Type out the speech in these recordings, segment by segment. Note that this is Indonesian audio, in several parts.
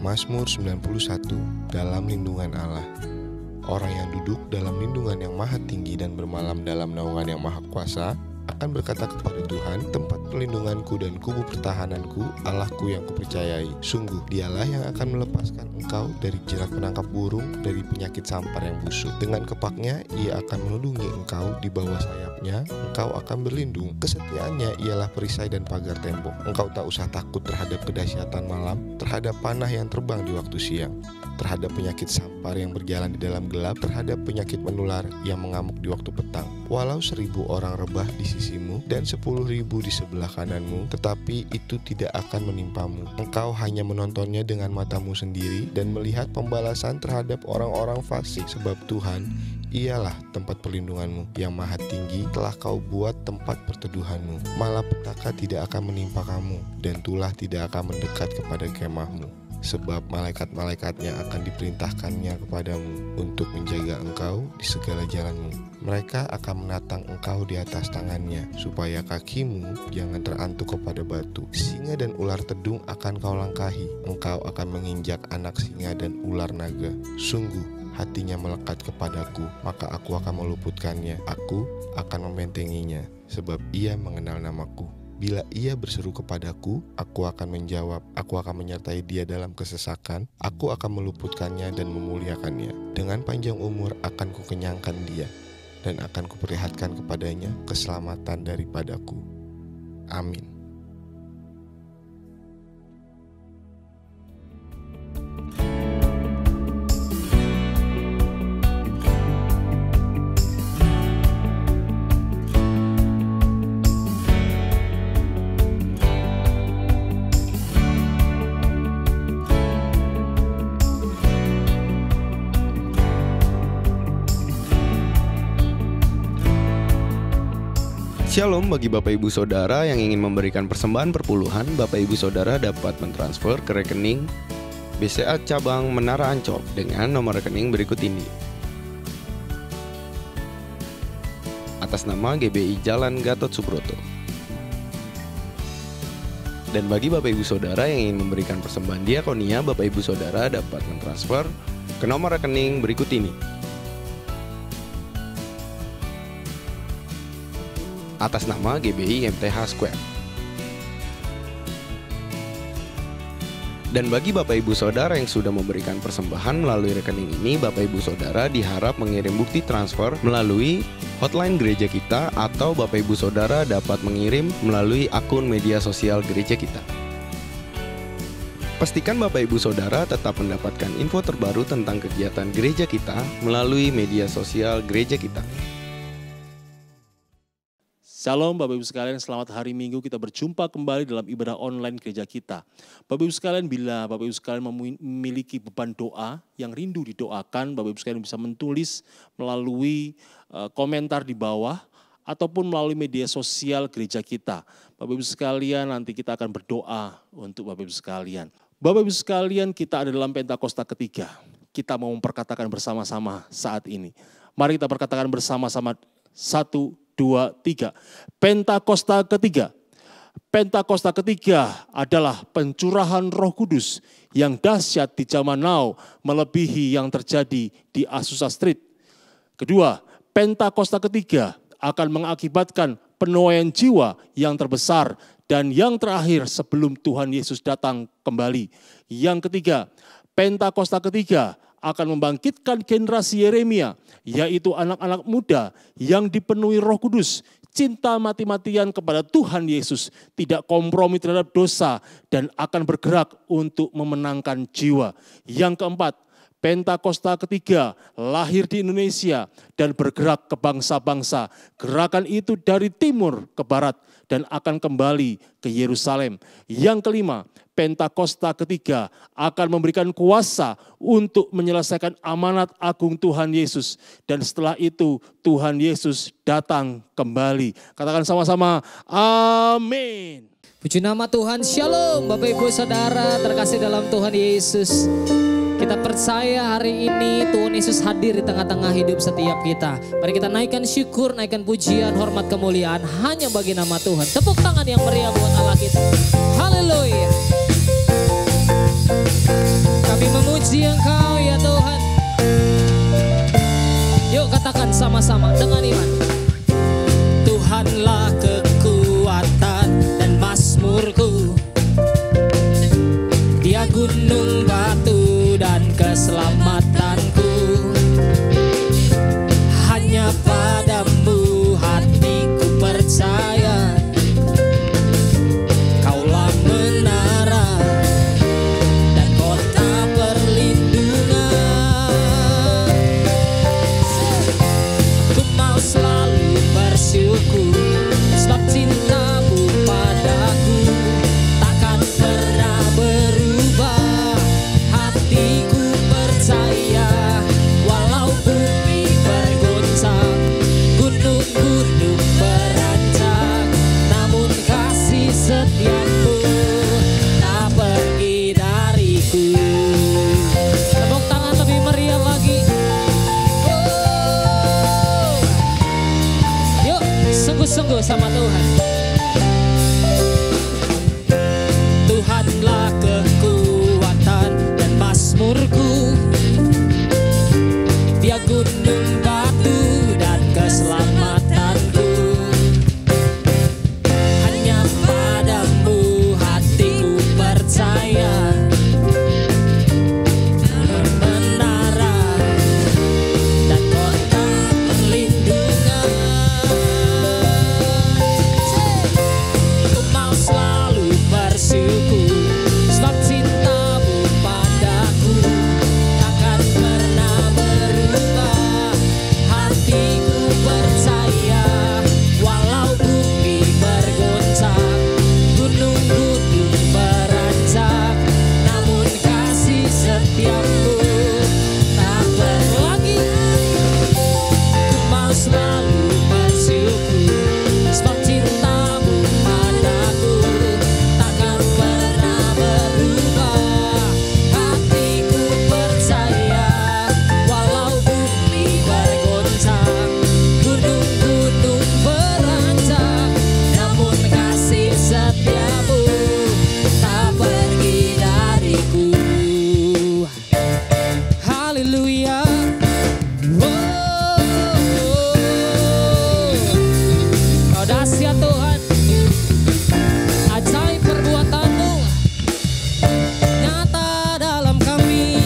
Mazmur 91, dalam lindungan Allah. Orang yang duduk dalam lindungan yang maha tinggi dan bermalam dalam naungan yang maha kuasa akan berkata kepada Tuhan, tempat perlindunganku dan kubu pertahananku, Allahku yang kupercayai. Sungguh, dialah yang akan melepaskan engkau dari jerat penangkap burung, dari penyakit sampar yang busuk. Dengan kepaknya, ia akan melindungi engkau, di bawah sayapnya, engkau akan berlindung. Kesetiaannya ialah perisai dan pagar tembok. Engkau tak usah takut terhadap kedahsyatan malam, terhadap panah yang terbang di waktu siang, terhadap penyakit sampar yang berjalan di dalam gelap, terhadap penyakit menular yang mengamuk di waktu petang. Walau 1000 orang rebah di sisimu dan 10.000 di sebelah kananmu, tetapi itu tidak akan menimpamu. Engkau hanya menontonnya dengan matamu sendiri dan melihat pembalasan terhadap orang-orang fasik. Sebab Tuhan, ialah tempat perlindunganmu yang maha tinggi, telah kau buat tempat perteduhanmu. Malapetaka tidak akan menimpa kamu, dan tulah tidak akan mendekat kepada kemahmu. Sebab malaikat-malaikatnya akan diperintahkannya kepadamu untuk menjaga engkau di segala jalanmu. Mereka akan menatang engkau di atas tangannya, supaya kakimu jangan terantuk kepada batu. Singa dan ular tedung akan kau langkahi. Engkau akan menginjak anak singa dan ular naga. Sungguh, hatinya melekat kepadaku, maka aku akan meluputkannya. Aku akan membentenginya, sebab ia mengenal namaku. Bila ia berseru kepadaku, aku akan menjawab. Aku akan menyertai dia dalam kesesakan. Aku akan meluputkannya dan memuliakannya. Dengan panjang umur akan kukenyangkan dia, dan akan kuperlihatkan kepadanya keselamatan daripadaku. Amin. Shalom bagi Bapak Ibu Saudara yang ingin memberikan persembahan perpuluhan. Bapak Ibu Saudara dapat mentransfer ke rekening BCA Cabang Menara Ancol dengan nomor rekening berikut ini. Atas nama GBI Jalan Gatot Subroto. Dan bagi Bapak Ibu Saudara yang ingin memberikan persembahan diakonia, Bapak Ibu Saudara dapat mentransfer ke nomor rekening berikut ini. Atas nama GBI MTH Square. Dan bagi Bapak Ibu Saudara yang sudah memberikan persembahan melalui rekening ini, Bapak Ibu Saudara diharap mengirim bukti transfer melalui hotline gereja kita, atau Bapak Ibu Saudara dapat mengirim melalui akun media sosial gereja kita. Pastikan Bapak Ibu Saudara tetap mendapatkan info terbaru tentang kegiatan gereja kita melalui media sosial gereja kita. Shalom Bapak Ibu sekalian, selamat hari Minggu, kita berjumpa kembali dalam ibadah online gereja kita. Bapak Ibu sekalian, bila Bapak Ibu sekalian memiliki beban doa yang rindu didoakan, Bapak Ibu sekalian bisa menulis melalui komentar di bawah ataupun melalui media sosial gereja kita. Bapak Ibu sekalian, nanti kita akan berdoa untuk Bapak Ibu sekalian. Bapak Ibu sekalian, kita ada dalam Pentakosta ketiga. Kita mau memperkatakan bersama-sama saat ini. Mari kita perkatakan bersama-sama, 1, 2, 3. Pentakosta ketiga. Pentakosta ketiga adalah pencurahan Roh Kudus yang dahsyat di zaman now, melebihi yang terjadi di Azusa Street. Kedua, Pentakosta ketiga akan mengakibatkan penuaian jiwa yang terbesar dan yang terakhir sebelum Tuhan Yesus datang kembali. Yang ketiga, Pentakosta ketiga akan membangkitkan generasi Yeremia, yaitu anak-anak muda yang dipenuhi Roh Kudus, cinta mati-matian kepada Tuhan Yesus, tidak kompromi terhadap dosa, dan akan bergerak untuk memenangkan jiwa. Yang keempat, Pentakosta ketiga lahir di Indonesia dan bergerak ke bangsa-bangsa. Gerakan itu dari timur ke barat dan akan kembali ke Yerusalem. Yang kelima, Pentakosta ketiga akan memberikan kuasa untuk menyelesaikan amanat agung Tuhan Yesus. Dan setelah itu Tuhan Yesus datang kembali. Katakan sama-sama, amin. Puji nama Tuhan, shalom Bapak Ibu Saudara terkasih dalam Tuhan Yesus. Kita percaya hari ini Tuhan Yesus hadir di tengah-tengah hidup setiap kita. Mari kita naikkan syukur, naikkan pujian, hormat, kemuliaan hanya bagi nama Tuhan. Tepuk tangan yang meriah buat Allah kita. Haleluya. sama-sama dengan iman. Tuhanlah kekuatan dan mazmurku, Dia gunung batu dan keselamatanku. Hanya padamu hatiku percaya, Kaulah menara dan kota perlindungan. Ku mau selalu bersyukur sebab cintamu padaku takkan pernah berubah. Hatiku percaya walau bumi bergoncang, gunung-gunung beranjak, namun kasih setiamu tak pergi dariku. Tepuk tangan lebih meriah lagi. Yuk, sungguh-sungguh sama Tuhan. Tuhanlah kekuatan dan mazmurku, Dia gunung batu dan keselamatanku. Hanya padamu hatiku percaya, menara dan kota perlindungan. Ku mau selalu bersyukur sebab cintamu padaku takkan pernah berubah. Hatiku percaya walau bumi bergoncang, gunung-gunung beranjak, namun kasih setiamu tak berlagi. Ku mau selalu bersyukur sebab cintamu padaku takkan pernah berubah. Hatiku percaya walau bumi bergoncang, gunung-gunung beranjak, namun kasih setiamu tak pergi dariku. Haleluya. Kau dahsyat Tuhan, ajaib perbuatan-Mu nyata dalam kami.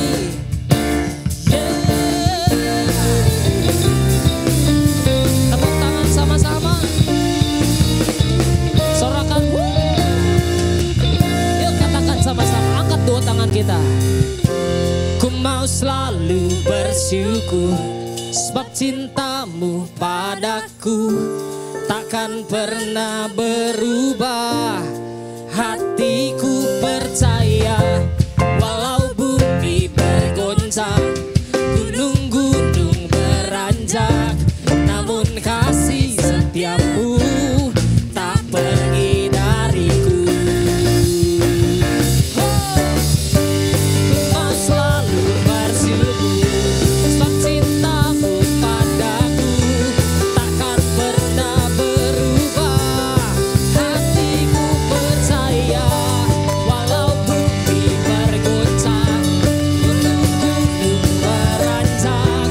Tepuk tangan sama-sama, sorakan. Yuk katakan sama-sama, angkat dua tangan kita. Ku mau selalu bersyukur sebab cintamu padaku takkan pernah berubah. Hatiku percaya walau bumi bergoncang, gunung-gunung beranjak, namun kasih setiamu tak pergi dariku. Ku mau selalu bersyukur sebab cintamu padaku takkan pernah berubah. Hatiku percaya walau bumi bergoncang, gunung-gunung beranjak,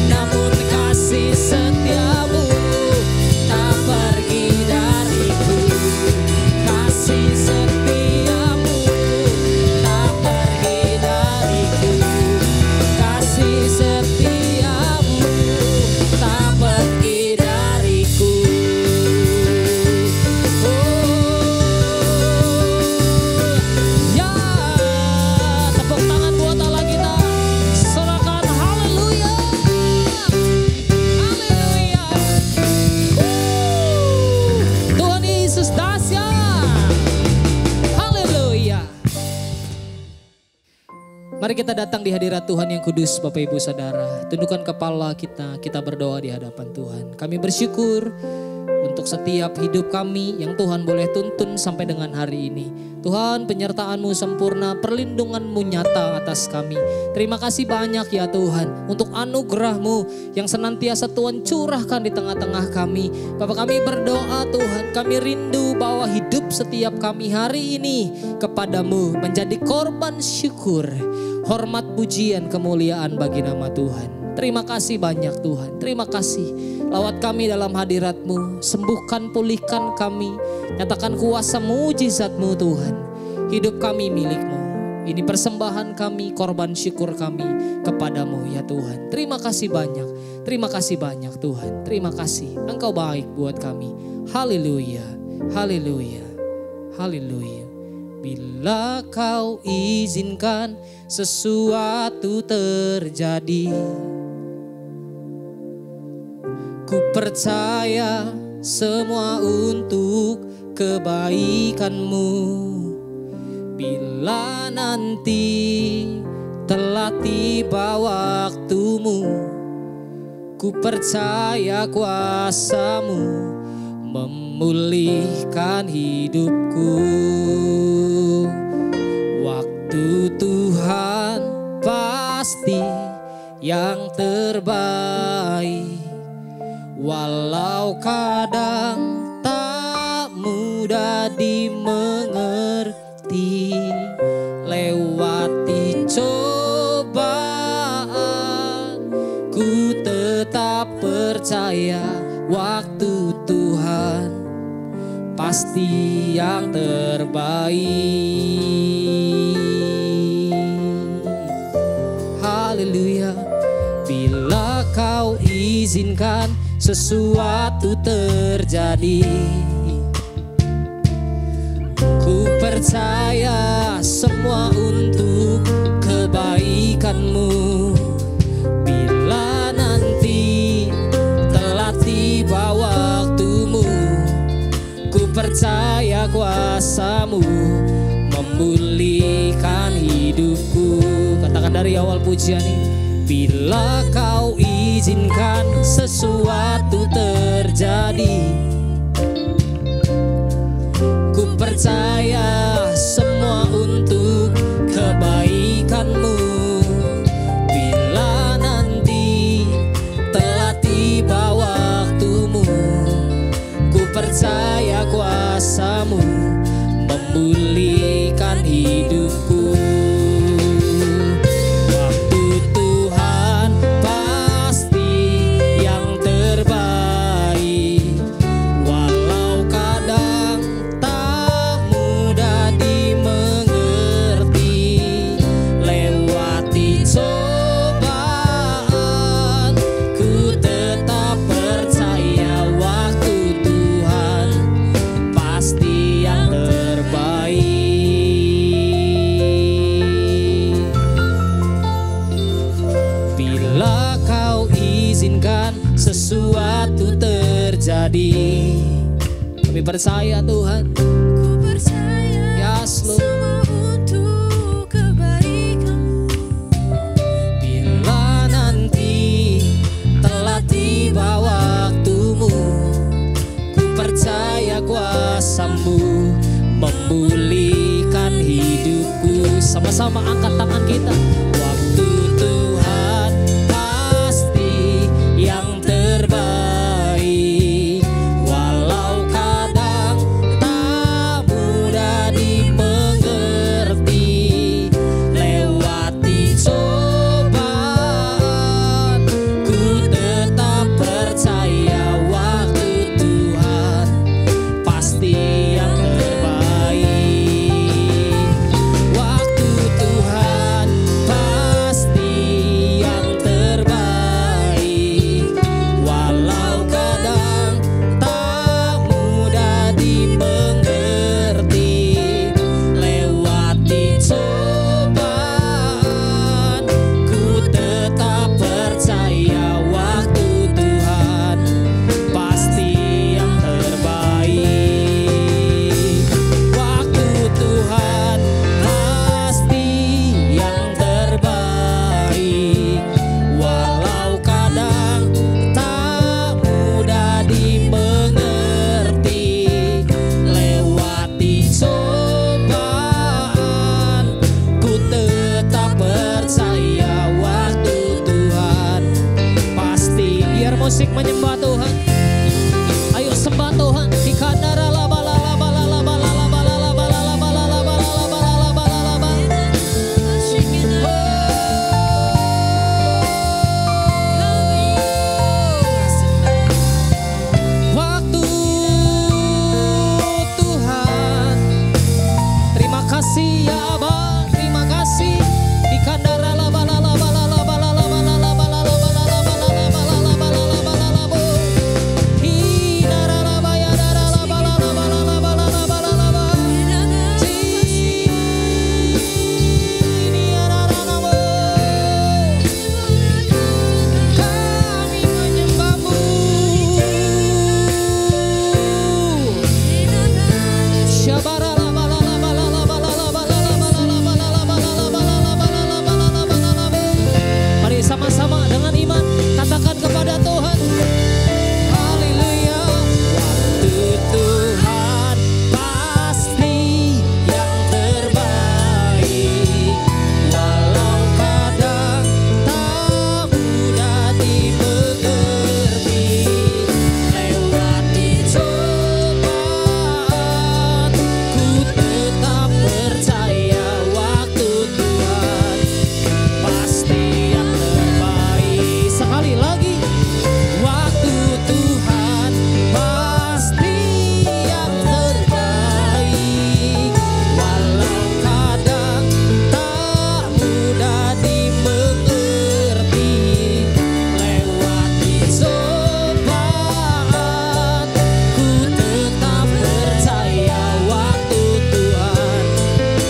namun kasih setiamu tak pergi dariku. Kasih setiamu tak pergi dariku. Kasih setiamu tak pergi dariku. Ya, tepuk tangan buat Allah kita. Sorakan haleluya. Haleluya. Tuhan Yesus dahsyat. Haleluya. Mari kita datang di hadirat Tuhan yang kudus, Bapak Ibu Saudara. Tundukkan kepala kita, kita berdoa di hadapan Tuhan. Kami bersyukur untuk setiap hidup kami yang Tuhan boleh tuntun sampai dengan hari ini. Tuhan, penyertaan-Mu sempurna, perlindungan-Mu nyata atas kami. Terima kasih banyak ya Tuhan untuk anugerah-Mu yang senantiasa Tuhan curahkan di tengah-tengah kami. Bapak, kami berdoa Tuhan, kami rindu bahwa hidup setiap kami hari ini kepadamu menjadi korban syukur, hormat, pujian, kemuliaan bagi nama Tuhan. Terima kasih banyak Tuhan, terima kasih Lawat kami dalam hadirat-Mu, sembuhkan, pulihkan kami, nyatakan kuasa mujizat-Mu Tuhan. Hidup kami milik-Mu. Ini persembahan kami, korban syukur kami kepadamu ya Tuhan. Terima kasih banyak, terima kasih banyak Tuhan. Terima kasih, Engkau baik buat kami. Haleluya, haleluya, haleluya. Bila Kau izinkan sesuatu terjadi, ku percaya semua untuk kebaikan-Mu. Bila nanti telah tiba waktu-Mu, ku percaya kuasa-Mu memulihkan hidupku. Waktu Tuhan pasti yang terbaik, walau kadang tak mudah dimengerti. Lewati cobaan, ku tetap percaya waktu Tuhan pasti yang terbaik. Haleluya. Bila Kau izinkan sesuatu terjadi, ku percaya semua untuk kebaikan-Mu. Bila nanti telah tiba waktu-Mu, ku percaya kuasa-Mu memulihkan hidupku. Katakan dari awal pujian ini. Bila Kau izinkan sesuatu terjadi, ku percaya semua untuk kebaikan-Mu. Bila nanti telah tiba waktu-Mu, ku percaya kuasa-Mu memulihkan hidupku. Waktu Tuhan pasti yang terbaik, walau kadang tak mudah dimengerti. Lewati cobaan, ku tetap percaya waktu Tuhan pasti yang terbaik. Bila Kau izinkan sesuatu terjadi, kami percaya Tuhan. Ku percaya Yes, Lord. semua untuk kebaikan-Mu. Bila nanti telah tiba waktu-Mu, ku percaya kuasa-Mu memulihkan hidupku. Sama-sama angkat tangan kita. Waktu Tuhan pasti yang terbaik, walau kadang tak mudah dimengerti. Lewati cobaan, ku tetap percaya waktu Tuhan pasti yang terbaik. Waktu Tuhan pasti yang terbaik, walau kadang tak mudah dimengerti. Lewati cobaan, ku tetap percaya waktu Tuhan pasti yang terbaik. Waktu Tuhan pasti yang terbaik, walau kadang tak mudah dimengerti. Lewati cobaan, ku tetap percaya waktu Tuhan pasti. Biar musik menyembah Tuhan. Ayo sembah Tuhan. Ikadara laba laba laba laba laba laba laba laba laba laba. Haleluya Bang, terima kasih. Ikandara la bala la bala la bala la bala la bala la bala la bala la bala la bala la bala la bo. Hidara la baya dara la bala la bala la bala la bala la ba. Ini arara la bo. Kami menyembahmu. Syabara la bala la bala la bala la bala la bala la bala la bala la bala la bala la bala la bala la ba. Mari sama-sama dengan iman katakan kepada Tuhan. Haleluya. Waktu Tuhan pasti yang terbaik. Walau kadang tak mudah dimengerti. Lewati cobaan, ku tetap percaya waktu Tuhan pasti yang terbaik. Sekali lagi, waktu Tuhan pasti yang terbaik. Walau kadang tak mudah dimengerti. Lewati cobaan, ku tetap percaya waktu Tuhan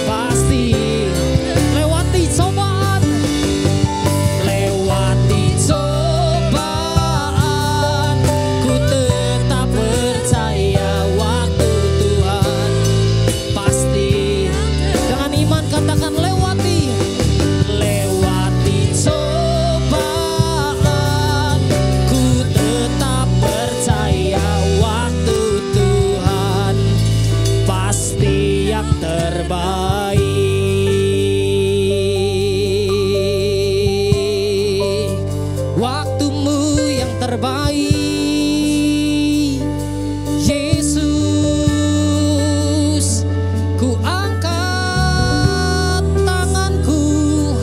pasti. Lewati cobaan, lewati cobaan, ku tetap percaya waktu Tuhan pasti. Dengan iman katakan lewati, lewati cobaan, ku tetap percaya waktu Tuhan pasti yang terbaik. Waktumu yang terbaik, Yesus. Ku angkat tanganku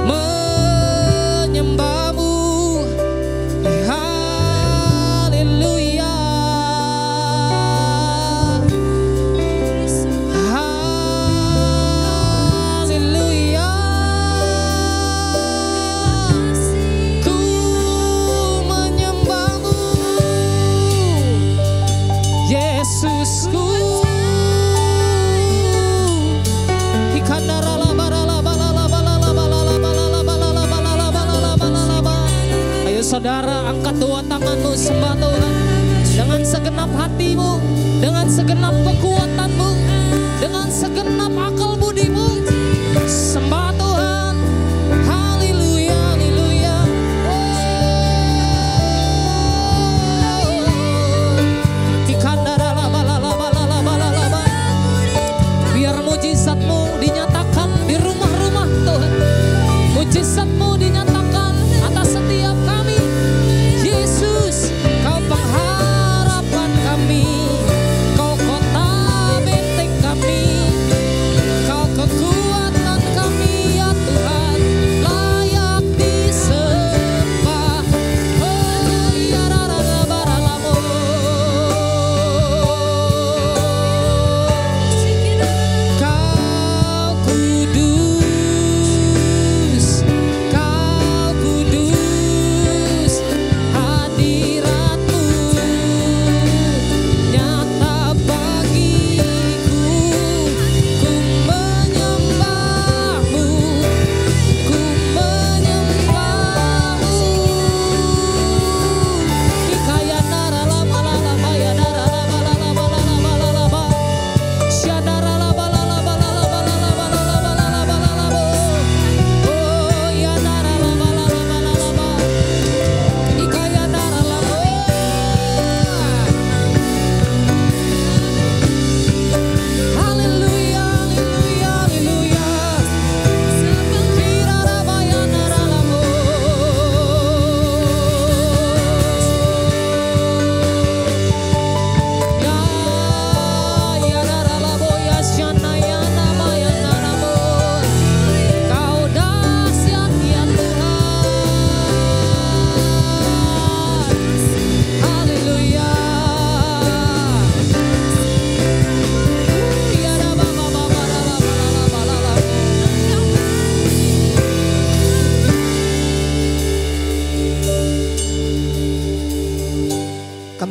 menyembahmu. Haleluya. Haleluya. Ku menyembahmu, Yesusku. Ikandara la bara la bala la bala la bala la bala la bala la bala la bala la bala la bala. Ayo saudara, angkat dua tanganmu, sembah Tuhan dengan segenap hatimu, dengan segenap kekuatanmu, dengan segenap akal budimu. Sembah Tuhan. Haleluya, haleluya. Ikandara la bala la bala la bala la bala. Biar mujizatmu dinyatakan di rumah-rumah Tuhan. Mujizatmu dinyatakan atas setiap kami. Yesus, Kau pengharapan kami. Kau kota benteng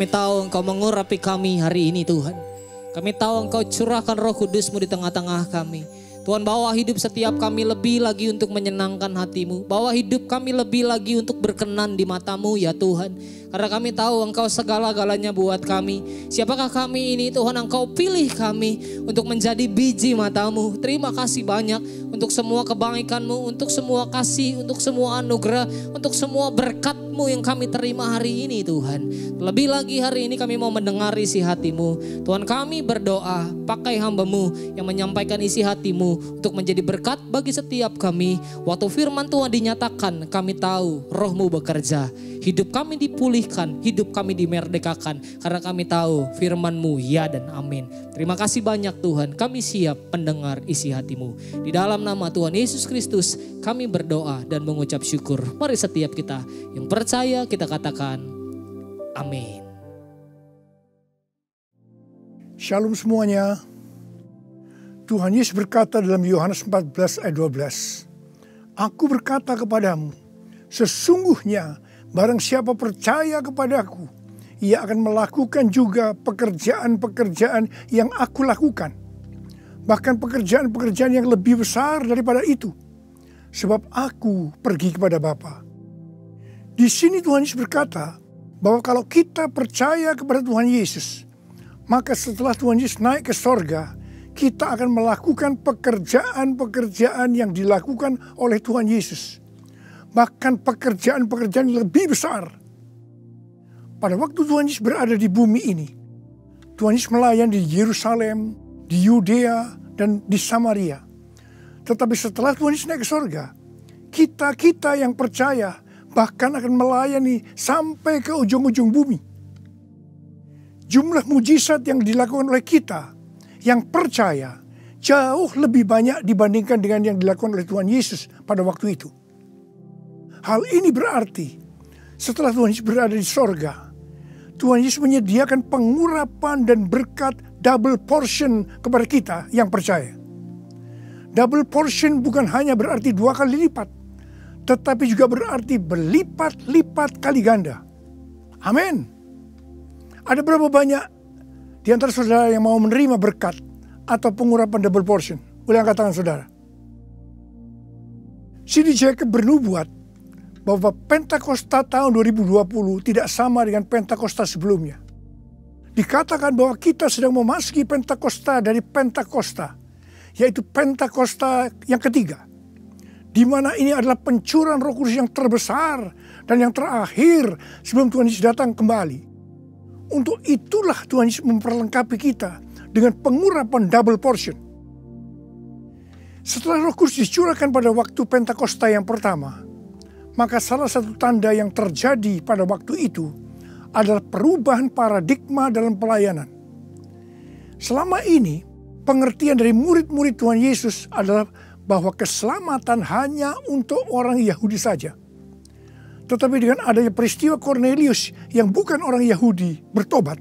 Kami tahu Engkau mengurapi kami hari ini Tuhan. Kami tahu Engkau curahkan Roh Kudus-Mu di tengah-tengah kami. Tuhan, bawa hidup setiap kami lebih lagi untuk menyenangkan hati-Mu. Bawa hidup kami lebih lagi untuk berkenan di mata-Mu ya Tuhan. Karena kami tahu Engkau segala-galanya buat kami. Siapakah kami ini Tuhan, Engkau pilih kami untuk menjadi biji mata-Mu. Terima kasih banyak untuk semua kebaikan-Mu, untuk semua kasih, untuk semua anugerah, untuk semua berkat-Mu yang kami terima hari ini Tuhan. Lebih lagi hari ini kami mau mendengar isi hati-Mu. Tuhan, kami berdoa pakai hamba-Mu yang menyampaikan isi hati-Mu untuk menjadi berkat bagi setiap kami. Waktu firman Tuhan dinyatakan, kami tahu Roh-Mu bekerja. Hidup kami dipulihkan, hidup kami dimerdekakan. Karena kami tahu firman-Mu ya dan amin. Terima kasih banyak Tuhan, kami siap mendengar isi hati-Mu. Di dalam nama Tuhan Yesus Kristus kami berdoa dan mengucap syukur. Mari setiap kita yang percaya kita katakan amin. Shalom semuanya. Tuhan Yesus berkata dalam Yohanes 14 ayat 12. Aku berkata kepadamu, sesungguhnya barang siapa percaya kepadaku, ia akan melakukan juga pekerjaan-pekerjaan yang aku lakukan. Bahkan pekerjaan-pekerjaan yang lebih besar daripada itu. Sebab aku pergi kepada Bapa. Di sini Tuhan Yesus berkata bahwa kalau kita percaya kepada Tuhan Yesus, maka setelah Tuhan Yesus naik ke sorga, kita akan melakukan pekerjaan-pekerjaan yang dilakukan oleh Tuhan Yesus. Bahkan pekerjaan-pekerjaan yang lebih besar. Pada waktu Tuhan Yesus berada di bumi ini, Tuhan Yesus melayani di Yerusalem, di Yudea, dan di Samaria. Tetapi setelah Tuhan Yesus naik ke sorga, kita yang percaya bahkan akan melayani sampai ke ujung-ujung bumi. Jumlah mujizat yang dilakukan oleh kita yang percaya jauh lebih banyak dibandingkan dengan yang dilakukan oleh Tuhan Yesus pada waktu itu. Hal ini berarti setelah Tuhan Yesus berada di sorga, Tuhan Yesus menyediakan pengurapan dan berkat double portion kepada kita yang percaya. Double portion bukan hanya berarti 2 kali lipat, tetapi juga berarti berlipat-lipat kali ganda. Amin. Ada berapa banyak di antara saudara yang mau menerima berkat atau pengurapan double portion? Boleh angkat tangan saudara. C.D. Jacobs bernubuat bahwa Pentakosta tahun 2020 tidak sama dengan Pentakosta sebelumnya. Dikatakan bahwa kita sedang memasuki Pentakosta dari Pentakosta, yaitu Pentakosta yang ketiga, di mana ini adalah pencurahan Roh Kudus yang terbesar dan yang terakhir sebelum Tuhan Yesus datang kembali. Untuk itulah Tuhan Yesus memperlengkapi kita dengan pengurapan double portion. Setelah Roh Kudus dicurahkan pada waktu Pentakosta yang pertama, maka salah satu tanda yang terjadi pada waktu itu adalah perubahan paradigma dalam pelayanan. Selama ini, pengertian dari murid-murid Tuhan Yesus adalah bahwa keselamatan hanya untuk orang Yahudi saja. Tetapi dengan adanya peristiwa Cornelius yang bukan orang Yahudi bertobat,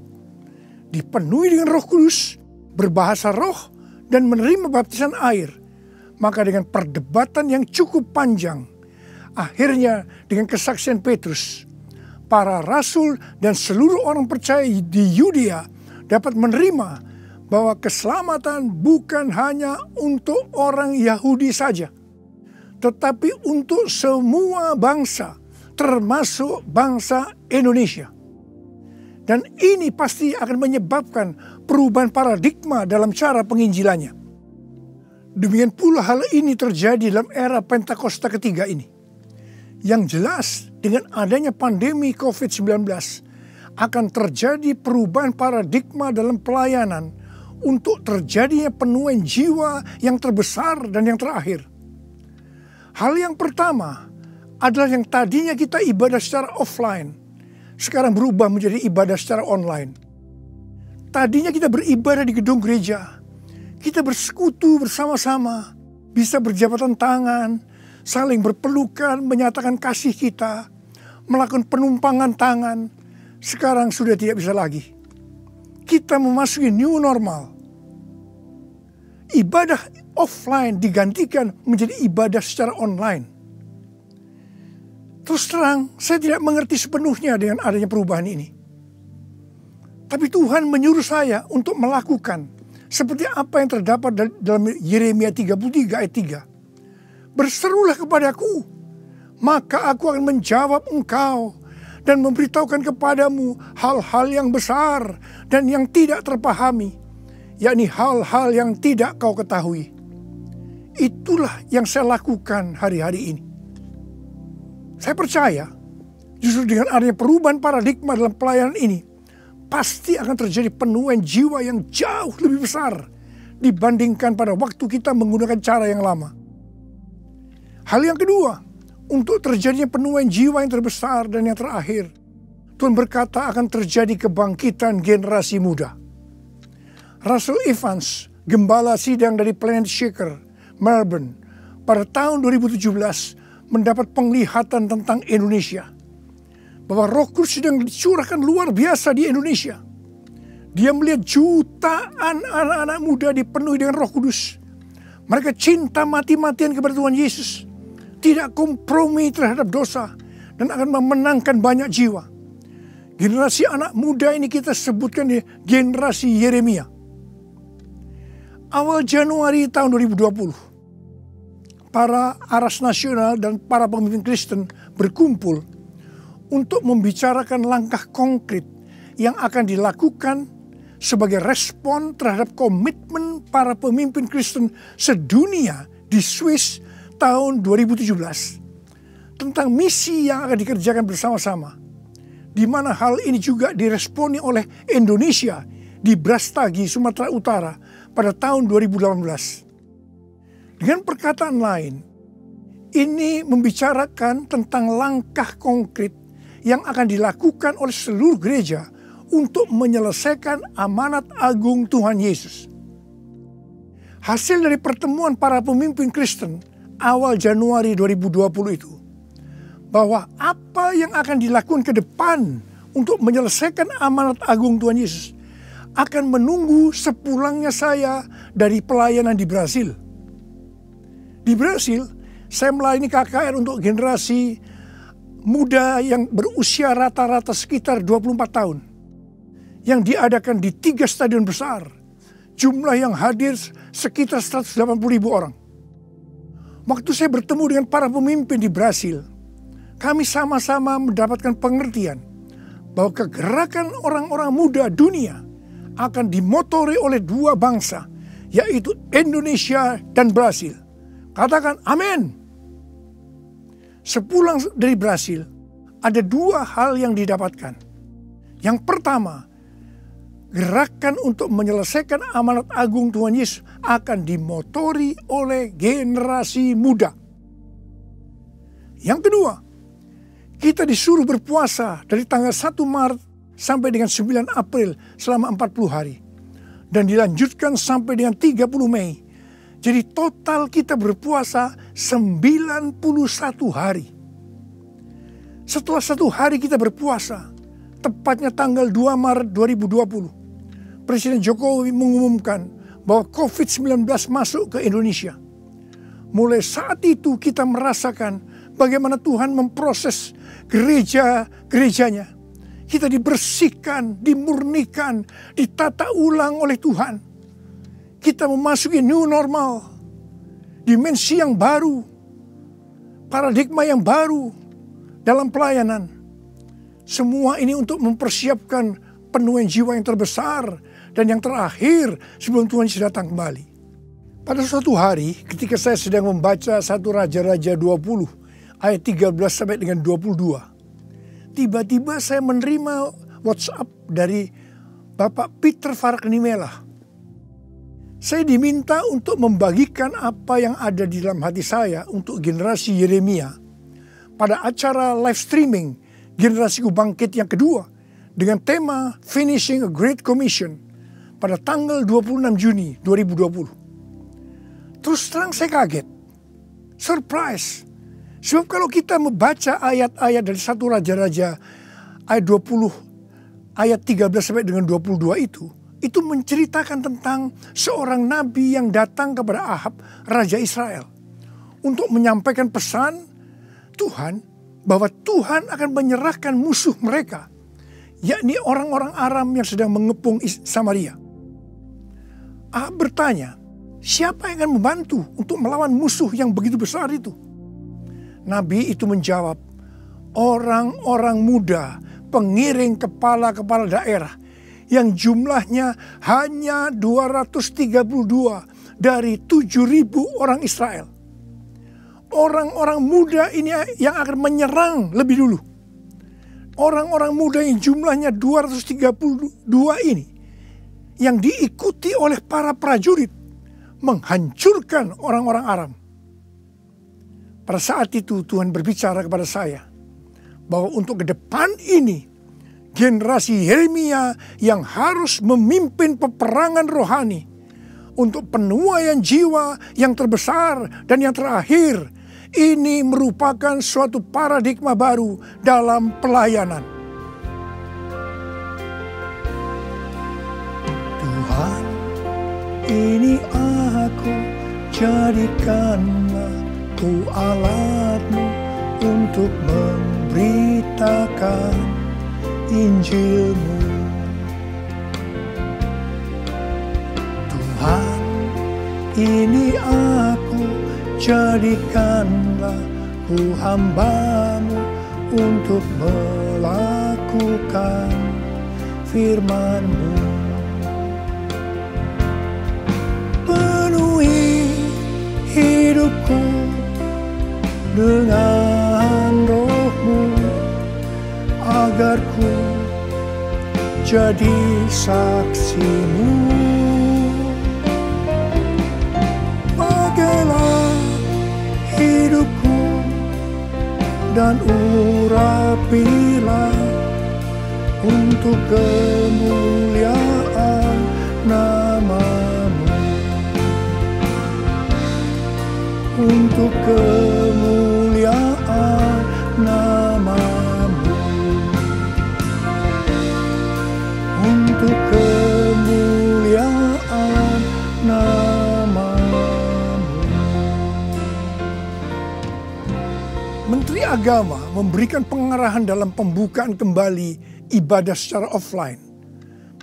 dipenuhi dengan Roh Kudus, berbahasa roh, dan menerima baptisan air, maka dengan perdebatan yang cukup panjang, akhirnya dengan kesaksian Petrus, para rasul dan seluruh orang percaya di Yudea dapat menerima bahwa keselamatan bukan hanya untuk orang Yahudi saja, tetapi untuk semua bangsa, termasuk bangsa Indonesia. Dan ini pasti akan menyebabkan perubahan paradigma dalam cara penginjilannya. Demikian pula hal ini terjadi dalam era Pentakosta ketiga ini. Yang jelas dengan adanya pandemi COVID-19 akan terjadi perubahan paradigma dalam pelayanan untuk terjadinya penuaian jiwa yang terbesar dan yang terakhir. Hal yang pertama adalah yang tadinya kita ibadah secara offline, sekarang berubah menjadi ibadah secara online. Tadinya kita beribadah di gedung gereja, kita bersekutu bersama-sama, bisa berjabatan tangan, saling berpelukan, menyatakan kasih kita, melakukan penumpangan tangan. Sekarang sudah tidak bisa lagi. Kita memasuki new normal. Ibadah offline digantikan menjadi ibadah secara online. Terus terang, saya tidak mengerti sepenuhnya dengan adanya perubahan ini. Tapi Tuhan menyuruh saya untuk melakukan seperti apa yang terdapat dalam Yeremia 33 ayat 3. Berserulah kepadaku, maka aku akan menjawab engkau dan memberitahukan kepadamu hal-hal yang besar dan yang tidak terpahami, yakni hal-hal yang tidak kau ketahui. Itulah yang saya lakukan hari-hari ini. Saya percaya justru dengan adanya perubahan paradigma dalam pelayanan ini, pasti akan terjadi penuaian jiwa yang jauh lebih besar dibandingkan pada waktu kita menggunakan cara yang lama. Hal yang kedua, untuk terjadinya penuaian jiwa yang terbesar dan yang terakhir, Tuhan berkata akan terjadi kebangkitan generasi muda. Russell Evans, gembala sidang dari Planet Shaker, Melbourne, pada tahun 2017 mendapat penglihatan tentang Indonesia. Bahwa Roh Kudus sedang dicurahkan luar biasa di Indonesia. Dia melihat jutaan anak-anak muda dipenuhi dengan Roh Kudus. Mereka cinta mati-matian kepada Tuhan Yesus. Tidak kompromi terhadap dosa. Dan akan memenangkan banyak jiwa. Generasi anak muda ini kita sebutkan di generasi Yeremia. Awal Januari tahun 2020. Para aras nasional dan para pemimpin Kristen berkumpul untuk membicarakan langkah konkret yang akan dilakukan sebagai respon terhadap komitmen para pemimpin Kristen sedunia di Swiss tahun 2017 tentang misi yang akan dikerjakan bersama-sama, di mana hal ini juga diresponi oleh Indonesia di Brastagi, Sumatera Utara pada tahun 2018. Dengan perkataan lain, ini membicarakan tentang langkah konkret yang akan dilakukan oleh seluruh gereja untuk menyelesaikan amanat agung Tuhan Yesus. Hasil dari pertemuan para pemimpin Kristen awal Januari 2020 itu, bahwa apa yang akan dilakukan ke depan untuk menyelesaikan amanat agung Tuhan Yesus akan menunggu sepulangnya saya dari pelayanan di Brasil. Di Brasil, saya melayani KKR untuk generasi muda yang berusia rata-rata sekitar 24 tahun. Yang diadakan di 3 stadion besar. Jumlah yang hadir sekitar 180.000 orang. Waktu saya bertemu dengan para pemimpin di Brasil, kami sama-sama mendapatkan pengertian bahwa kegerakan orang-orang muda dunia akan dimotori oleh 2 bangsa, yaitu Indonesia dan Brasil. Katakan amin. Sepulang dari Brasil, ada 2 hal yang didapatkan. Yang pertama, gerakan untuk menyelesaikan amanat agung Tuhan Yesus akan dimotori oleh generasi muda. Yang kedua, kita disuruh berpuasa dari tanggal 1 Maret sampai dengan 9 April selama 40 hari. Dan dilanjutkan sampai dengan 30 Mei. Jadi total kita berpuasa 91 hari. Setelah 1 hari kita berpuasa, tepatnya tanggal 2 Maret 2020, Presiden Jokowi mengumumkan bahwa COVID-19 masuk ke Indonesia. Mulai saat itu kita merasakan bagaimana Tuhan memproses gerejanya. Kita dibersihkan, dimurnikan, ditata ulang oleh Tuhan. Kita memasuki new normal, dimensi yang baru, paradigma yang baru dalam pelayanan. Semua ini untuk mempersiapkan penuaian jiwa yang terbesar dan yang terakhir sebelum Tuhan Yesus datang kembali. Pada suatu hari ketika saya sedang membaca 1 Raja-Raja 20 ayat 13 sampai dengan 22. Tiba-tiba saya menerima WhatsApp dari Bapak Peter Faraknimela. Saya diminta untuk membagikan apa yang ada di dalam hati saya untuk generasi Yeremia pada acara live streaming Generasiku Bangkit yang kedua dengan tema Finishing a Great Commission pada tanggal 26 Juni 2020. Terus terang saya kaget, surprise. Sebab kalau kita membaca ayat-ayat dari 1 Raja-Raja ayat 20 ayat 13 sampai dengan 22 itu menceritakan tentang seorang nabi yang datang kepada Ahab, Raja Israel, untuk menyampaikan pesan Tuhan bahwa Tuhan akan menyerahkan musuh mereka yakni orang-orang Aram yang sedang mengepung Samaria. Ahab bertanya, siapa yang akan membantu untuk melawan musuh yang begitu besar itu? Nabi itu menjawab, orang-orang muda, pengiring kepala-kepala daerah yang jumlahnya hanya 232 dari 7.000 orang Israel. Orang-orang muda ini yang akan menyerang lebih dulu. Orang-orang muda yang jumlahnya 232 ini yang diikuti oleh para prajurit menghancurkan orang-orang Aram. Pada saat itu Tuhan berbicara kepada saya bahwa untuk ke depan ini generasi Yeremia yang harus memimpin peperangan rohani untuk penuaian jiwa yang terbesar dan yang terakhir. Ini merupakan suatu paradigma baru dalam pelayanan. Tuhan, ini aku, jadikanlah ku alatmu untuk memberitakan Injilmu. Tuhan, ini aku, jadikanlah ku hamba-Mu untuk melakukan firman-Mu. Penuhi hidupku dengan Roh-Mu, agar ku jadi saksi-Mu. Pakailah hidupku dan urapilah untuk kemuliaan nama-Mu, untuk kemuliaan nama-Mu, untuk kemuliaan nama-Mu. Menteri Agama memberikan pengarahan dalam pembukaan kembali ibadah secara offline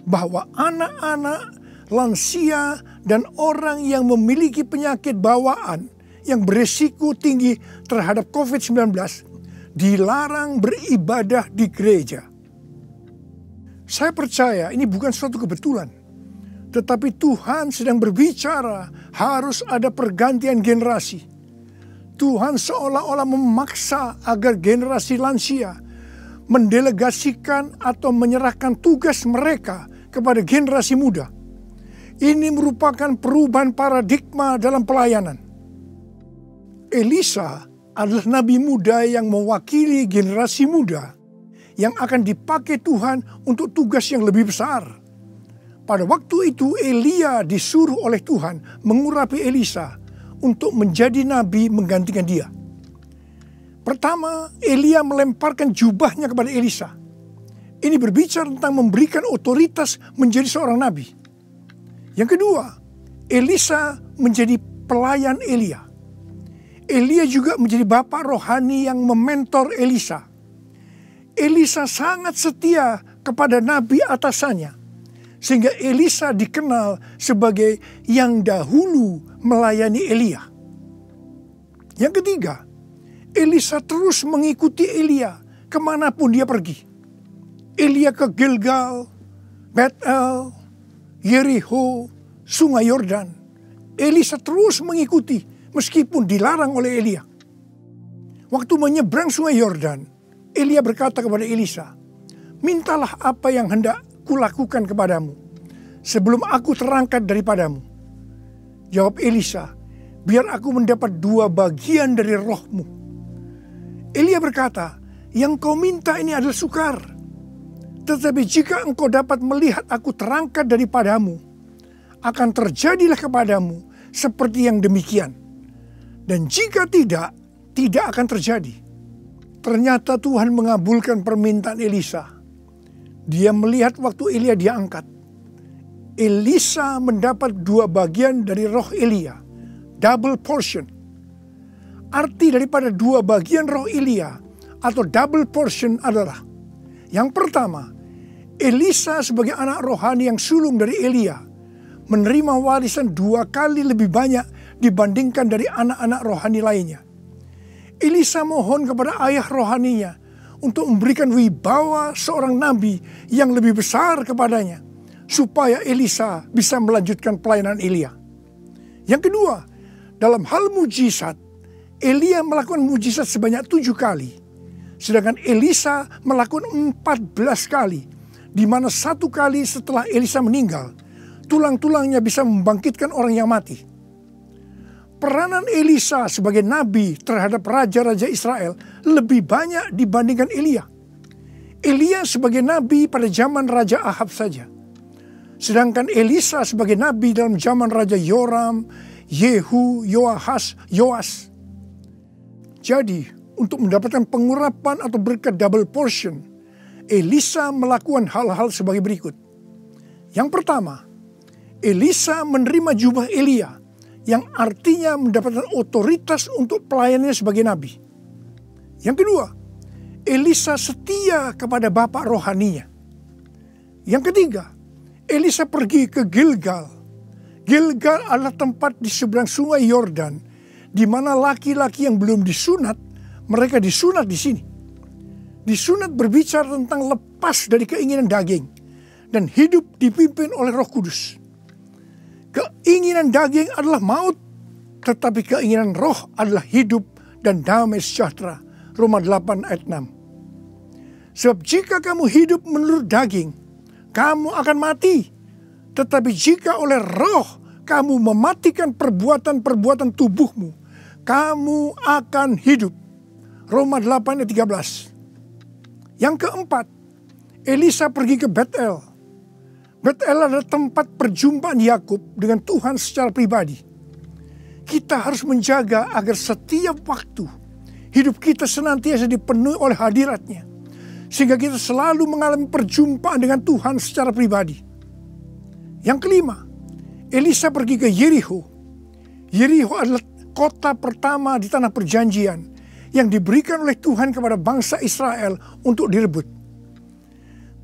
bahwa anak-anak, lansia, dan orang yang memiliki penyakit bawaan yang berisiko tinggi terhadap COVID-19 dilarang beribadah di gereja. Saya percaya ini bukan suatu kebetulan, tetapi Tuhan sedang berbicara harus ada pergantian generasi. Tuhan seolah-olah memaksa agar generasi lansia mendelegasikan atau menyerahkan tugas mereka kepada generasi muda. Ini merupakan perubahan paradigma dalam pelayanan. Elisa adalah nabi muda yang mewakili generasi muda yang akan dipakai Tuhan untuk tugas yang lebih besar. Pada waktu itu Elia disuruh oleh Tuhan mengurapi Elisa untuk menjadi nabi menggantikan dia. Pertama, Elia melemparkan jubahnya kepada Elisa. Ini berbicara tentang memberikan otoritas menjadi seorang nabi. Yang kedua, Elisa menjadi pelayan Elia. Elia juga menjadi bapak rohani yang mementor Elisa. Elisa sangat setia kepada nabi atasannya, sehingga Elisa dikenal sebagai yang dahulu melayani Elia. Yang ketiga, Elisa terus mengikuti Elia kemanapun dia pergi. Elia ke Gilgal, Bethel, Yericho, Sungai Yordan. Elisa terus mengikuti meskipun dilarang oleh Elia. Waktu menyeberang Sungai Yordan, Elia berkata kepada Elisa, "Mintalah apa yang hendak kulakukan kepadamu sebelum aku terangkat daripadamu." Jawab Elisa, "Biar aku mendapat 2 bagian dari rohmu." Elia berkata, "Yang kau minta ini adalah sukar. Tetapi jika engkau dapat melihat aku terangkat daripadamu, akan terjadilah kepadamu seperti yang demikian. Dan jika tidak, tidak akan terjadi." Ternyata Tuhan mengabulkan permintaan Elisa. Dia melihat waktu Elia diangkat. Elisa mendapat 2 bagian dari roh Elia, double portion. Arti daripada 2 bagian roh Elia atau double portion adalah, yang pertama, Elisa sebagai anak rohani yang sulung dari Elia menerima warisan 2 kali lebih banyak dibandingkan dari anak-anak rohani lainnya. Elisa mohon kepada ayah rohaninya untuk memberikan wibawa seorang nabi yang lebih besar kepadanya, supaya Elisa bisa melanjutkan pelayanan Elia. Yang kedua, dalam hal mujizat, Elia melakukan mujizat sebanyak 7 kali, sedangkan Elisa melakukan 14 kali, di mana 1 kali setelah Elisa meninggal, tulang-tulangnya bisa membangkitkan orang yang mati. Peranan Elisa sebagai nabi terhadap raja-raja Israel lebih banyak dibandingkan Elia. Elia sebagai nabi pada zaman Raja Ahab saja. Sedangkan Elisa sebagai nabi dalam zaman Raja Yoram, Yehu, Yoahas, Yoas. Jadi, untuk mendapatkan pengurapan atau berkat double portion, Elisa melakukan hal-hal sebagai berikut. Yang pertama, Elisa menerima jubah Elia, yang artinya mendapatkan otoritas untuk pelayanannya sebagai nabi. Yang kedua, Elisa setia kepada bapak rohaninya. Yang ketiga, Elisa pergi ke Gilgal. Gilgal adalah tempat di seberang sungai Yordan, di mana laki-laki yang belum disunat, mereka disunat di sini. Disunat berbicara tentang lepas dari keinginan daging dan hidup dipimpin oleh Roh Kudus. Keinginan daging adalah maut, tetapi keinginan roh adalah hidup dan damai sejahtera. Roma 8 ayat 6. Sebab jika kamu hidup menurut daging, kamu akan mati. Tetapi jika oleh roh kamu mematikan perbuatan-perbuatan tubuhmu, kamu akan hidup. Roma 8 ayat 13. Yang keempat, Elisa pergi ke Betel. Betel adalah tempat perjumpaan Yakub dengan Tuhan secara pribadi. Kita harus menjaga agar setiap waktu hidup kita senantiasa dipenuhi oleh hadirat-Nya, sehingga kita selalu mengalami perjumpaan dengan Tuhan secara pribadi. Yang kelima, Elisa pergi ke Yeriho. Yeriho adalah kota pertama di tanah perjanjian yang diberikan oleh Tuhan kepada bangsa Israel untuk direbut.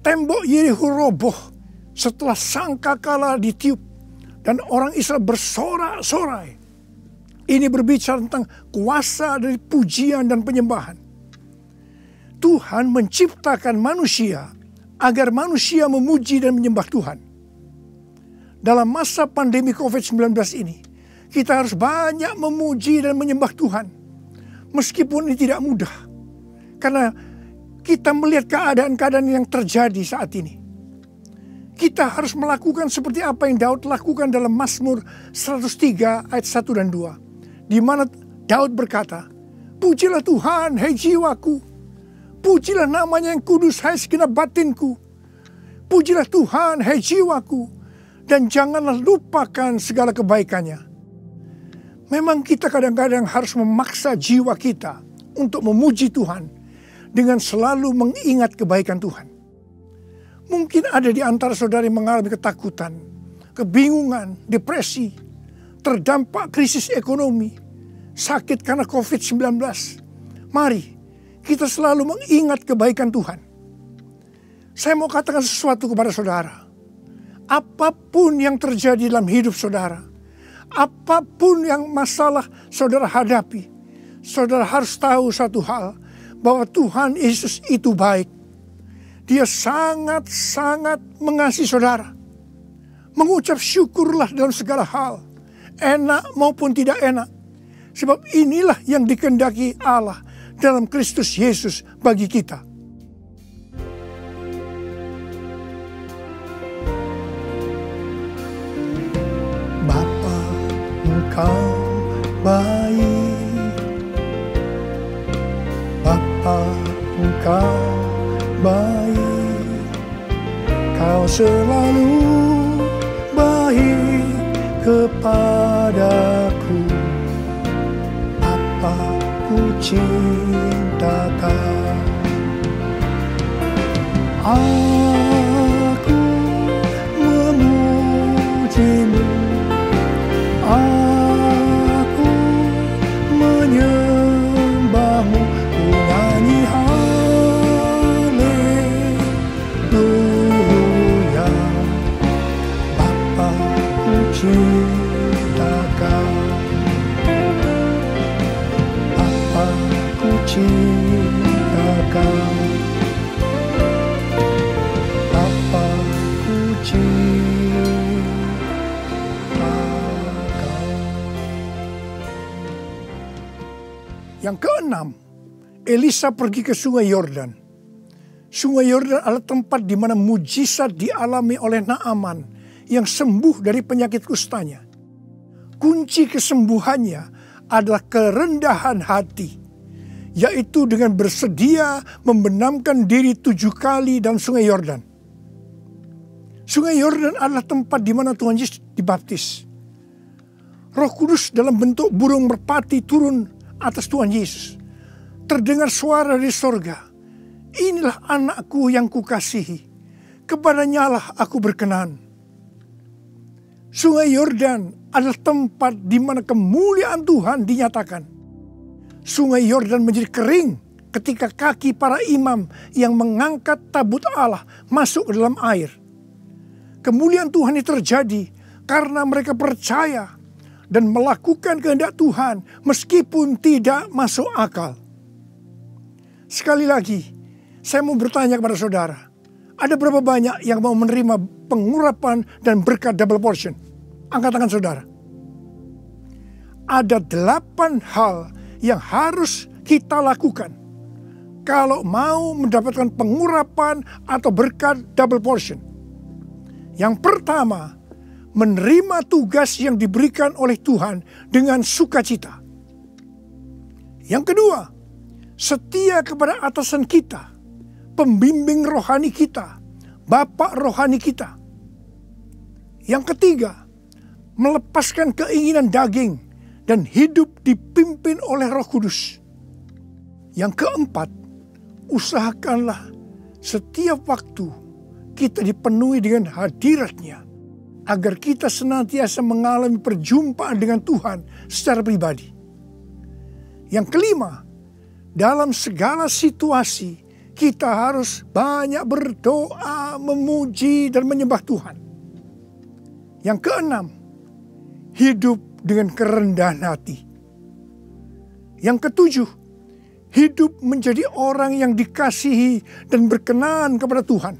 Tembok Yeriho roboh setelah sangkakala ditiup dan orang Israel bersorak-sorai. Ini berbicara tentang kuasa dari pujian dan penyembahan. Tuhan menciptakan manusia agar manusia memuji dan menyembah Tuhan. Dalam masa pandemi COVID-19 ini, kita harus banyak memuji dan menyembah Tuhan. Meskipun ini tidak mudah, karena kita melihat keadaan-keadaan yang terjadi saat ini. Kita harus melakukan seperti apa yang Daud lakukan dalam Mazmur 103 ayat 1 dan 2. Di mana Daud berkata, "Pujilah Tuhan, hai jiwaku. Pujilah namanya yang kudus, hai segenap batinku. Pujilah Tuhan, hai jiwaku. Dan janganlah lupakan segala kebaikannya." Memang kita kadang-kadang harus memaksa jiwa kita untuk memuji Tuhan dengan selalu mengingat kebaikan Tuhan. Mungkin ada di antara saudara yang mengalami ketakutan, kebingungan, depresi, terdampak krisis ekonomi, sakit karena COVID-19. Mari kita selalu mengingat kebaikan Tuhan. Saya mau katakan sesuatu kepada saudara. Apapun yang terjadi dalam hidup saudara, apapun yang masalah saudara hadapi, saudara harus tahu satu hal, bahwa Tuhan Yesus itu baik. Dia sangat-sangat mengasihi saudara. Mengucap syukurlah dalam segala hal, enak maupun tidak enak. Sebab inilah yang dikehendaki Allah dalam Kristus Yesus bagi kita. Bapa, Engkau baik. Bapa, Engkau baik. Kau selalu baik kepadaku. Bapa, ku cinta Kau. Aku memujimu. Aku menyembahmu, ku nyanyi haleluya. cinta Kau, Bapa ku cinta Kau. Yang keenam, Elisa pergi ke Sungai Yordan. Sungai Yordan adalah tempat di mana mujizat dialami oleh Naaman yang sembuh dari penyakit kustanya. Kunci kesembuhannya adalah kerendahan hati, yaitu dengan bersedia membenamkan diri 7 kali dalam Sungai Yordan. Sungai Yordan adalah tempat di mana Tuhan Yesus dibaptis. Roh Kudus dalam bentuk burung merpati turun atas Tuhan Yesus. Terdengar suara dari sorga, "Inilah anakku yang kukasihi, kepadanya lah aku berkenan." Sungai Yordan adalah tempat di mana kemuliaan Tuhan dinyatakan. Sungai Yordan menjadi kering ketika kaki para imam yang mengangkat tabut Allah masuk ke dalam air. Kemuliaan Tuhan ini terjadi karena mereka percaya dan melakukan kehendak Tuhan meskipun tidak masuk akal. Sekali lagi, saya mau bertanya kepada saudara, ada berapa banyak yang mau menerima pengurapan dan berkat double portion? Angkat tangan saudara. Ada 8 hal yang harus kita lakukan kalau mau mendapatkan pengurapan atau berkat double portion. Yang pertama, menerima tugas yang diberikan oleh Tuhan dengan sukacita. Yang kedua, setia kepada atasan kita, pembimbing rohani kita, bapak rohani kita. Yang ketiga, melepaskan keinginan daging dan hidup dipimpin oleh Roh Kudus. Yang keempat, usahakanlah setiap waktu kita dipenuhi dengan hadirat-Nya, agar kita senantiasa mengalami perjumpaan dengan Tuhan secara pribadi. Yang kelima, dalam segala situasi kita harus banyak berdoa, memuji dan menyembah Tuhan. Yang keenam, hidup dengan kerendahan hati. Yang ketujuh, hidup menjadi orang yang dikasihi dan berkenan kepada Tuhan.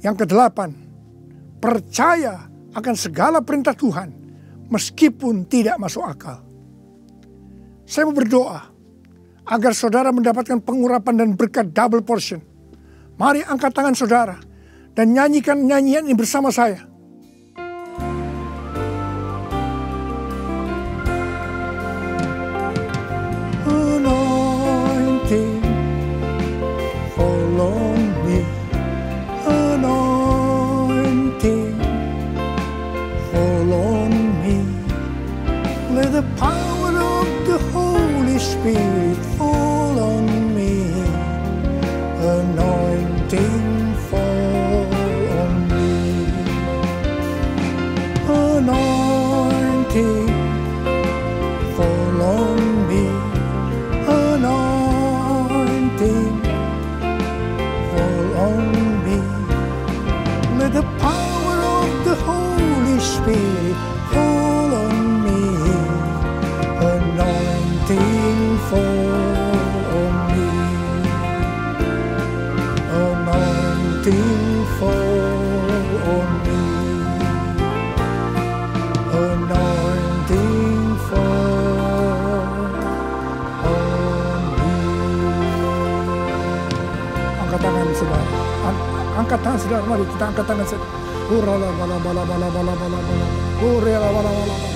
Yang kedelapan, percaya akan segala perintah Tuhan meskipun tidak masuk akal. Saya mau berdoa agar saudara mendapatkan pengurapan dan berkat double portion. Mari angkat tangan saudara dan nyanyikan nyanyian ini bersama saya. Anointing, follow me. Anointing, follow me. Let the power of the Holy Spirit fall on me. Anointing, fall on me. Anointing, fall on me. Anointing, fall on me. Let the power of the Holy Spirit fall on me. Anointing, fall on me. Anointing, fall on me. Anointing, fall on me. Angkat tangan saudara. Angkat tangan saudara. Mari kita angkat tangan saudara. Urala bala bala bala bala bala bala. Urala bala bala bala.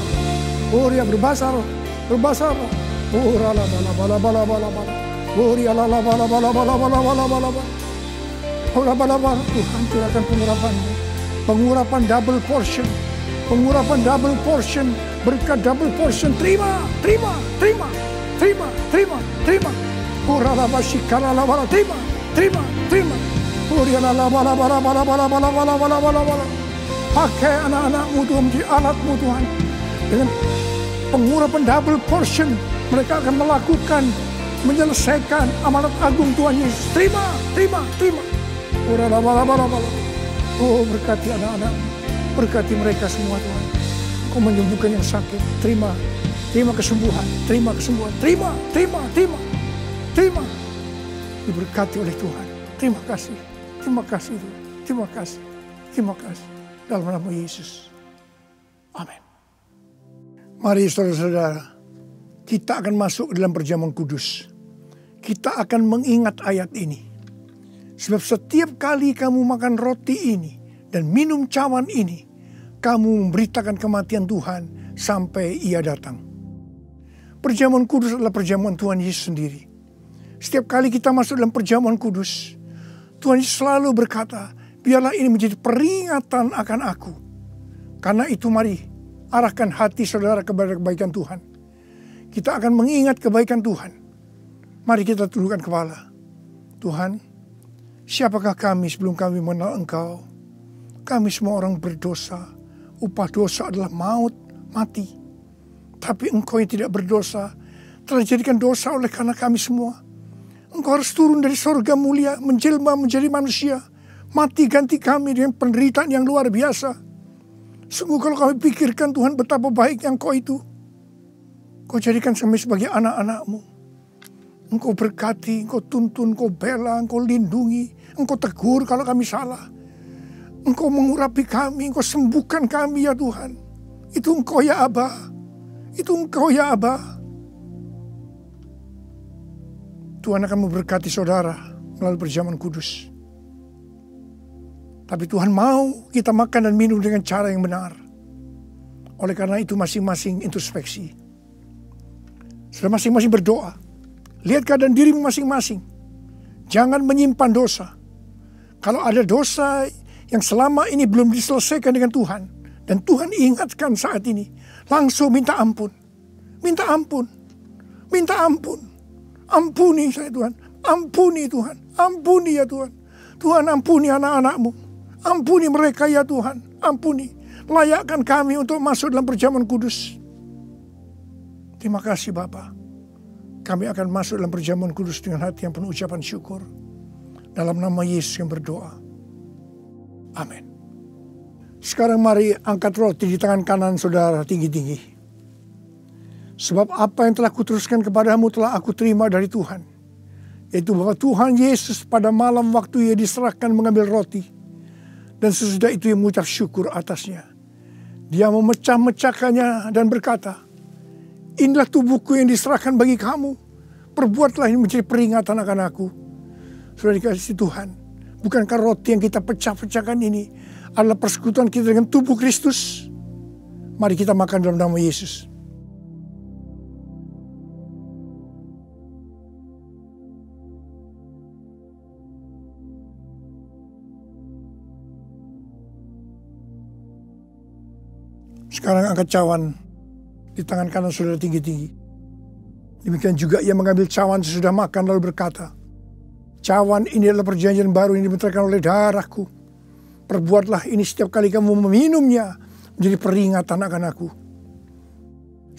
Uria berbahasa roh. Berbahasa roh. Urala bala bala bala bala bala. Uria la la bala bala bala bala bala bala bala. Ura bala bala. Tuhan curahkan pengurapan-Mu. Pengurapan double portion. Pengurapan double portion. Berkat double portion. Terima, terima, terima, terima, terima, terima. Urala basikala la bala. Terima, terima, terima. Uria la la bala bala bala bala bala bala bala bala bala. Pakai anak-anak-Mu Tuhan menjadi alat-Mu Tuhan. Dengan pengurapan double portion, mereka akan melakukan, menyelesaikan amanat agung Tuhan Yesus. Terima, terima, terima. Oh, berkati anak-anak, berkati mereka semua Tuhan. Kau menyembuhkan yang sakit, terima. Terima kesembuhan, terima kesembuhan, terima. Diberkati oleh Tuhan. Terima kasih Tuhan. Terima kasih. Dalam nama Yesus. Amin. Mari saudara-saudara, kita akan masuk dalam perjamuan kudus. Kita akan mengingat ayat ini. Sebab setiap kali kamu makan roti ini dan minum cawan ini, kamu memberitakan kematian Tuhan sampai Ia datang. Perjamuan kudus adalah perjamuan Tuhan Yesus sendiri. Setiap kali kita masuk dalam perjamuan kudus, Tuhan Yesus selalu berkata, biarlah ini menjadi peringatan akan aku. Karena itu mari arahkan hati saudara kepada kebaikan Tuhan. Kita akan mengingat kebaikan Tuhan. Mari kita tundukkan kepala. Tuhan, siapakah kami sebelum kami mengenal Engkau? Kami semua orang berdosa. Upah dosa adalah maut, mati. Tapi Engkau yang tidak berdosa telah dijadikan dosa oleh karena kami semua. Engkau harus turun dari sorga mulia, menjelma menjadi manusia. Mati ganti kami dengan penderitaan yang luar biasa. Sungguh kalau kami pikirkan Tuhan betapa baiknya Engkau itu. Engkau jadikan kami sebagai anak-anak-Mu. Engkau berkati, Engkau tuntun, Engkau bela, Engkau lindungi. Engkau tegur kalau kami salah. Engkau mengurapi kami, Engkau sembuhkan kami ya Tuhan. Itu Engkau ya Aba. Itu Engkau ya Aba. Tuhan akan memberkati saudara melalui perjamuan kudus. Tapi Tuhan mau kita makan dan minum dengan cara yang benar. Oleh karena itu masing-masing introspeksi. Sudah masing-masing berdoa. Lihat keadaan dirimu masing-masing. Jangan menyimpan dosa. Kalau ada dosa yang selama ini belum diselesaikan dengan Tuhan, dan Tuhan ingatkan saat ini, langsung minta ampun. Minta ampun. Minta ampun. Ampuni saya Tuhan. Ampuni Tuhan. Ampuni ya Tuhan. Tuhan ampuni anak-anak-Mu. Ampuni mereka ya Tuhan. Ampuni. Layakkan kami untuk masuk dalam perjamuan kudus. Terima kasih Bapa. Kami akan masuk dalam perjamuan kudus dengan hati yang penuh ucapan syukur. Dalam nama Yesus yang berdoa. Amin. Sekarang mari angkat roti di tangan kanan saudara tinggi-tinggi. Sebab apa yang telah kuteruskan kepadamu telah aku terima dari Tuhan. Yaitu bahwa Tuhan Yesus pada malam waktu Ia diserahkan mengambil roti. Dan sesudah itu Ia mengucap syukur atasnya. Dia memecah-mecahkannya dan berkata, inilah tubuhku yang diserahkan bagi kamu. Perbuatlah ini menjadi peringatan akan aku. Sudah dikasih Tuhan. Bukankah roti yang kita pecah-pecahkan ini adalah persekutuan kita dengan tubuh Kristus? Mari kita makan dalam nama Yesus. Sekarang angkat cawan di tangan kanan saudara tinggi-tinggi. Demikian juga Ia mengambil cawan sesudah makan lalu berkata, cawan ini adalah perjanjian baru yang dibenarkan oleh darahku. Perbuatlah ini setiap kali kamu meminumnya menjadi peringatan akan aku.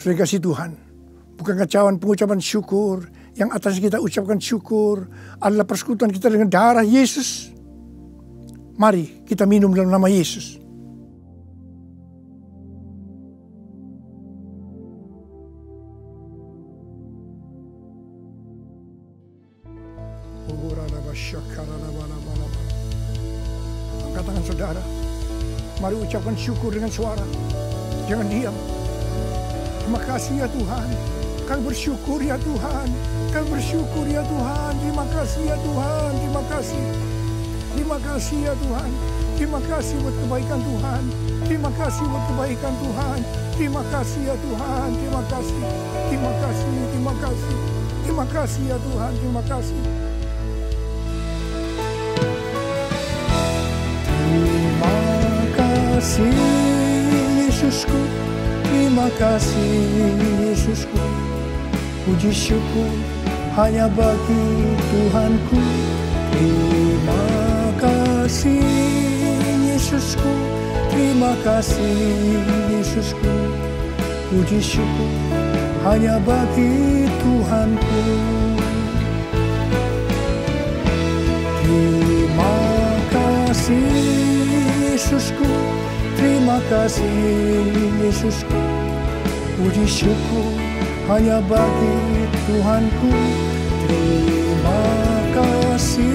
Sudah kasih Tuhan. Bukankah cawan pengucapan syukur yang atas kita ucapkan syukur adalah persekutuan kita dengan darah Yesus? Mari kita minum dalam nama Yesus. Angkat tangan saudara. Mari ucapkan syukur dengan suara. Jangan diam. Terima kasih ya Tuhan. Kami bersyukur ya Tuhan. Kami bersyukur ya Tuhan. Terima kasih ya Tuhan. Terima kasih. Terima kasih ya Tuhan. Terima kasih buat kebaikan Tuhan. Terima kasih buat kebaikan Tuhan. Terima kasih ya Tuhan. Terima kasih. Terima kasih. Terima kasih. Terima kasih ya Tuhan. Terima kasih. Terima kasih Yesusku, terima kasih Yesusku. Puji syukur hanya bagi Tuhanku. Terima kasih Yesusku, terima kasih Yesusku. Puji syukur hanya bagi Tuhanku. Terima kasih Yesusku, terima kasih Yesusku. Puji syukur hanya bagi Tuhanku. Terima kasih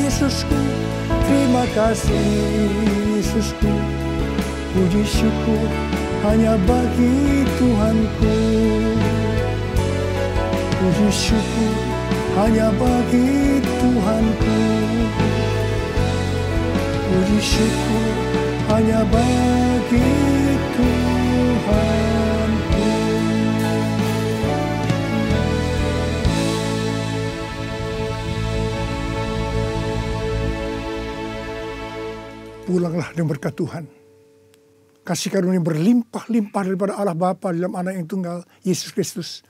Yesusku, terima kasih Yesusku. Puji syukur hanya bagi Tuhanku. Puji syukur hanya bagi Tuhanku. Puji syukur hanya bagi Tuhanku. Pulanglah dengan berkat Tuhan. Kasih karunia berlimpah-limpah daripada Allah Bapa dalam Anak yang tunggal, Yesus Kristus.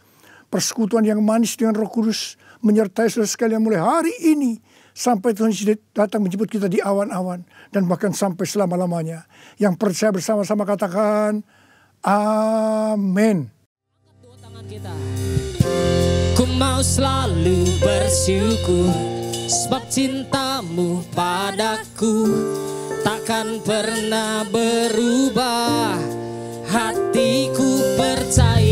Persekutuan yang manis dengan Roh Kudus menyertai saudara sekalian mulai hari ini sampai Tuhan datang menjemput kita di awan-awan dan bahkan sampai selama-lamanya. Yang percaya bersama-sama katakan amin. Dua tangan kita. Ku mau selalu bersyukur sebab cintamu padaku takkan pernah berubah. Hatiku percaya